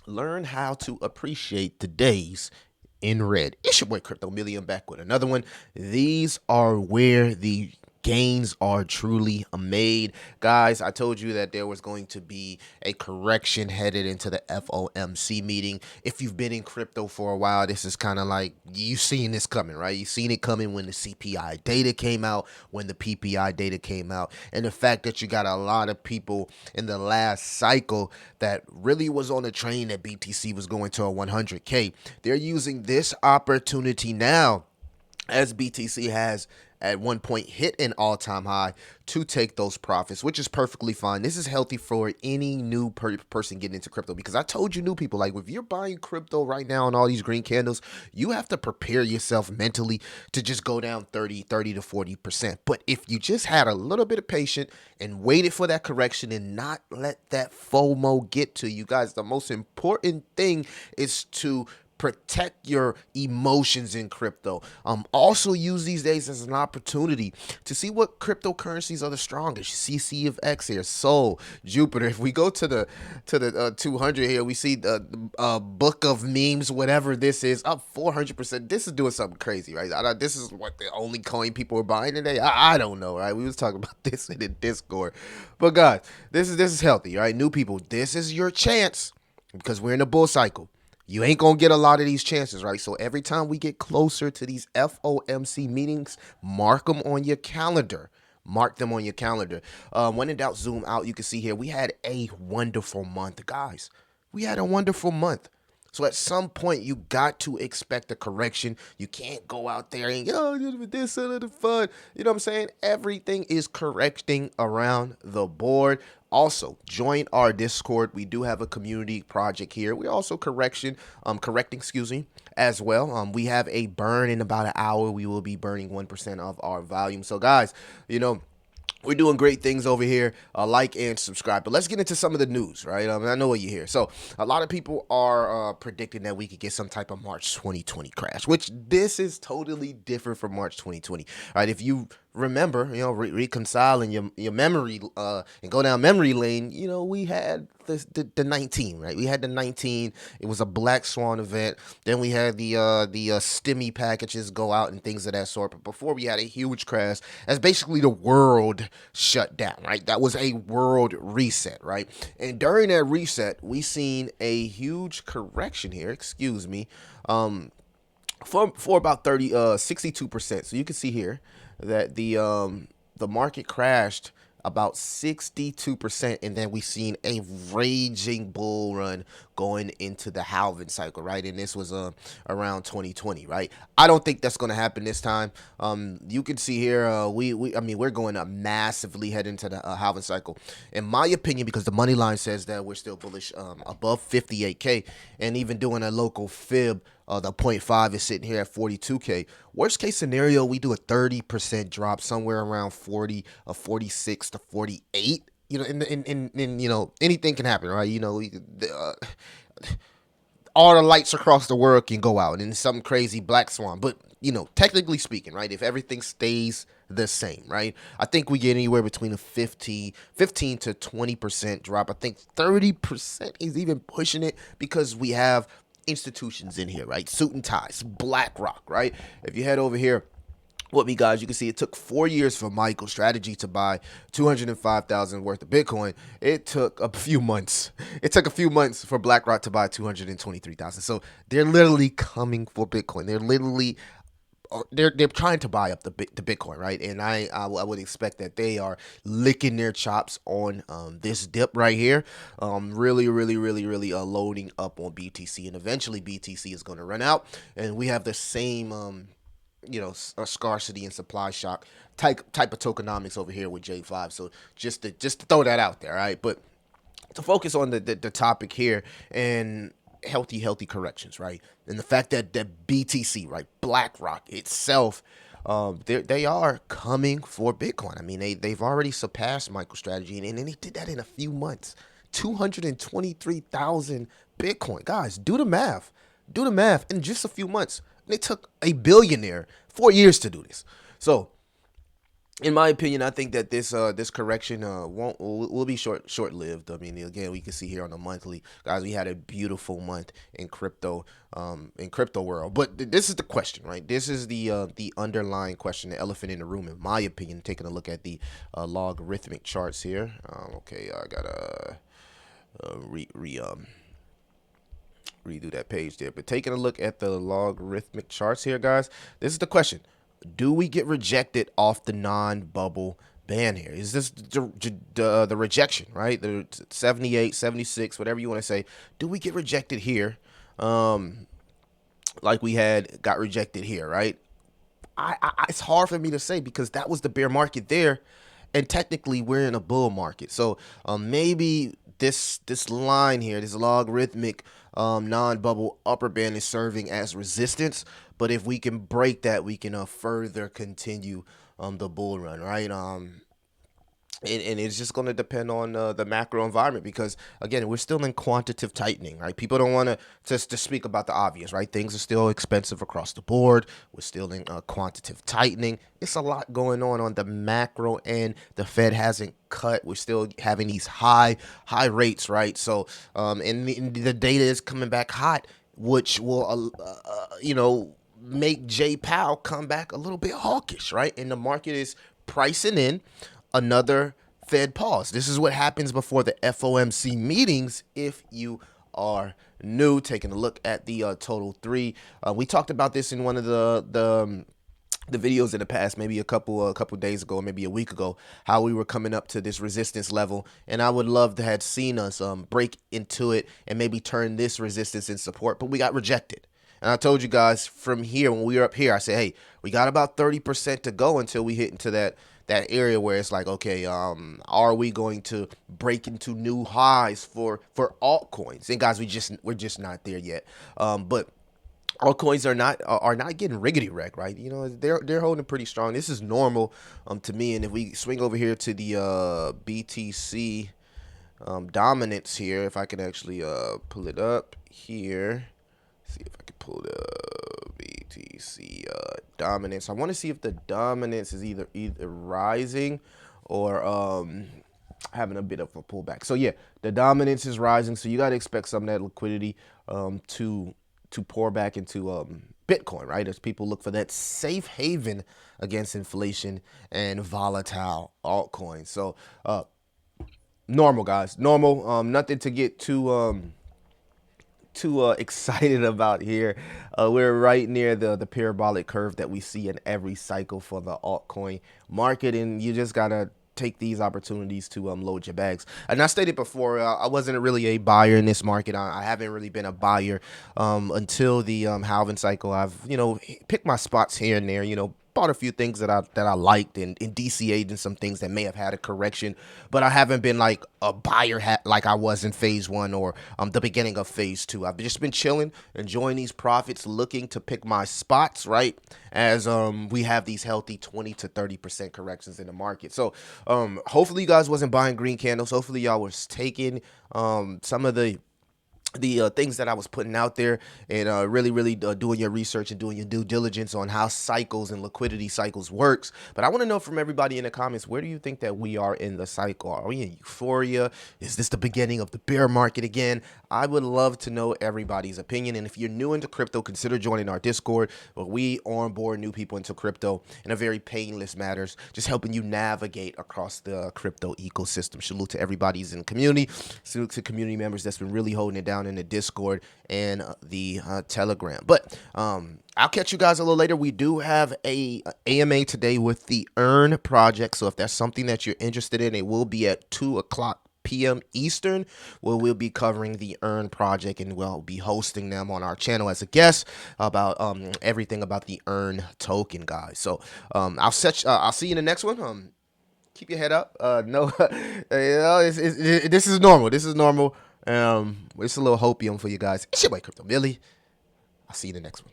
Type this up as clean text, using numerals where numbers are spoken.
Learn how to appreciate the days in red. It's your boy Crypto Million back with another one. These are where the gains are truly made. Guys, I told you that there was going to be a correction headed into the FOMC meeting. If you've been in crypto for a while, this is kind of like you've seen this coming, right? You've seen it coming when the CPI data came out, when the PPI data came out, and the fact that you got a lot of people in the last cycle that really was on the train that BTC was going to a 100K. They're using this opportunity now, as BTC has at one point hit an all-time high, to take those profits, which is perfectly fine. This is healthy for any new person getting into crypto, because I told you, new people, like, if you're buying crypto right now on all these green candles, you have to prepare yourself mentally to just go down 30 to 40%. But if you just had a little bit of patience and waited for that correction and not let that FOMO get to you, guys, the most important thing is to protect your emotions in crypto. Also use these days as an opportunity to see what cryptocurrencies are the strongest. CC of X here, Sol, Jupiter. If we go to the 200 here, we see the book of memes, whatever this is, up 400%. This is doing something crazy, right? This is what the only coin people are buying today. I don't know, right? We was talking about this in the Discord, but guys, this is healthy, right? New people, this is your chance because we're in a bull cycle. You ain't gonna get a lot of these chances, right? So every time we get closer to these FOMC meetings, mark them on your calendar. Mark them on your calendar. When in doubt, zoom out. You can see here we had a wonderful month, guys. We had a wonderful month. So at some point, you got to expect a correction. You can't go out there and, this is the fun. You know what I'm saying? Everything is correcting around the board. Also, join our Discord. We do have a community project here. We're also correcting, excuse me, as well. We have a burn in about an hour. We will be burning 1% of our volume. So, guys, we're doing great things over here. Like and subscribe. But let's get into some of the news, right? I know what you hear. So a lot of people are predicting that we could get some type of March 2020 crash, which this is totally different from March 2020. All right, if you remember, reconciling your memory and go down memory lane, we had the 19, right? We had the 19. It was a black swan event. Then we had the stimmy packages go out and things of that sort. But before we had a huge crash, as basically the world shut down, right? That was a world reset, right? And during that reset, we seen a huge correction here. Excuse me. For about 62%. So you can see here that the market crashed about 62%, and then we seen a raging bull run going into the halving cycle, right? And this was around 2020, right? I don't think that's going to happen this time. You can see here, we're going to massively head into the halving cycle, in my opinion, because the money line says that we're still bullish above 58K, and even doing a local fib. The 0.5 is sitting here at 42K. Worst case scenario, we do a 30% drop, somewhere around 40, 46 to 48. Anything can happen, right? All the lights across the world can go out, and some crazy black swan. But technically speaking, right, if everything stays the same, right, I think we get anywhere between a 15 to 20% drop. I think 30% is even pushing it, because we have institutions in here, right? Suit and ties, BlackRock, right? If you head over here with me, guys, you can see it took 4 years for MicroStrategy to buy 205,000 worth of Bitcoin. It took a few months. It took a few months for BlackRock to buy 223,000. So they're literally coming for Bitcoin. They're trying to buy up the Bitcoin, right? And I would expect that they are licking their chops on this dip right here, really, really, really, really loading up on BTC, and eventually BTC is going to run out, and we have the same scarcity and supply shock type of tokenomics over here with J5. So just to throw that out there, right? But to focus on the topic here, and healthy corrections, right? And the fact that BTC, right, BlackRock itself, they are coming for Bitcoin. I mean, they've already surpassed MicroStrategy, and they did that in a few months. 223,000 Bitcoin, guys. Do the math. Do the math in just a few months. And it took a billionaire 4 years to do this. So in my opinion, I think that this correction won't will be short lived. I mean, again, we can see here on the monthly, guys, we had a beautiful month in crypto world. But this is the question, right? This is the underlying question, the elephant in the room, in my opinion. Taking a look at the logarithmic charts here. Okay, I gotta redo that page there. But taking a look at the logarithmic charts here, guys, this is the question. Do we get rejected off the non-bubble ban here? Is this the rejection, right? The 78, 76, whatever you want to say. Do we get rejected here? Like we got rejected here, right? It's hard for me to say because that was the bear market there, and technically we're in a bull market. So maybe this line here, this logarithmic non-bubble upper band is serving as resistance. But if we can break that, we can further continue the bull run, right? And it's just going to depend on the macro environment because again we're still in quantitative tightening, right? People don't want to just to speak about the obvious, right? Things are still expensive across the board. We're still in quantitative tightening. It's a lot going on the macro end. The Fed hasn't cut. We're still having these high rates, right? So and the data is coming back hot, which will make Jay Powell come back a little bit hawkish, right? And the market is pricing in another Fed pause. This is what happens before the FOMC meetings. If you are new, taking a look at the total three, we talked about this in one of the videos in the past, maybe a couple days ago, maybe a week ago, how we were coming up to this resistance level, and I would love to have seen us break into it and maybe turn this resistance in support, but we got rejected. And I told you guys from here, when we were up here, I said, hey, we got about 30% to go until we hit into that area where it's like, okay, are we going to break into new highs for altcoins? And guys, we're just not there yet. But altcoins are not getting riggedy wrecked, right? You know, they're holding pretty strong. This is normal to me. And if we swing over here to the BTC dominance here, if I can actually pull it up here, see if I can pull the BTC dominance. I want to see if the dominance is either rising or having a bit of a pullback. So yeah, the dominance is rising. So you got to expect some of that liquidity to pour back into Bitcoin, right? As people look for that safe haven against inflation and volatile altcoins. So normal, guys, normal. Nothing to get too excited about here. We're right near the parabolic curve that we see in every cycle for the altcoin market, and you just gotta take these opportunities to load your bags. And I stated before, I wasn't really a buyer in this market. I haven't really been a buyer until the halving cycle. I've picked my spots here and there. Bought a few things that I liked and DCA'd in some things that may have had a correction, but I haven't been like a buyer like I was in phase one or the beginning of phase two. I've just been chilling, enjoying these profits, looking to pick my spots, right? As we have these healthy 20 to 30% corrections in the market. So hopefully you guys wasn't buying green candles. Hopefully y'all was taking some of the things that I was putting out there and really doing your research and doing your due diligence on how cycles and liquidity cycles works. But I want to know from everybody in the comments, where do you think that we are in the cycle? Are we in euphoria? Is this the beginning of the bear market again? I would love to know everybody's opinion. And if you're new into crypto, consider joining our Discord, where we onboard new people into crypto in a very painless manner, just helping you navigate across the crypto ecosystem. Salute to everybody's in the community. Salute to community members that's been really holding it down in the Discord and the Telegram. But I'll catch you guys a little later. We do have a AMA today with the Earn project. So if that's something that you're interested in, it will be at 2:00 p.m. Eastern, where we'll be covering the Earn project, and we'll be hosting them on our channel as a guest about everything about the Earn token, guys. So I'll see you in the next one. Keep your head up. No, this is normal. This is normal. It's a little hopium for you guys. It's your boy Crypto Millie. I'll see you in the next one.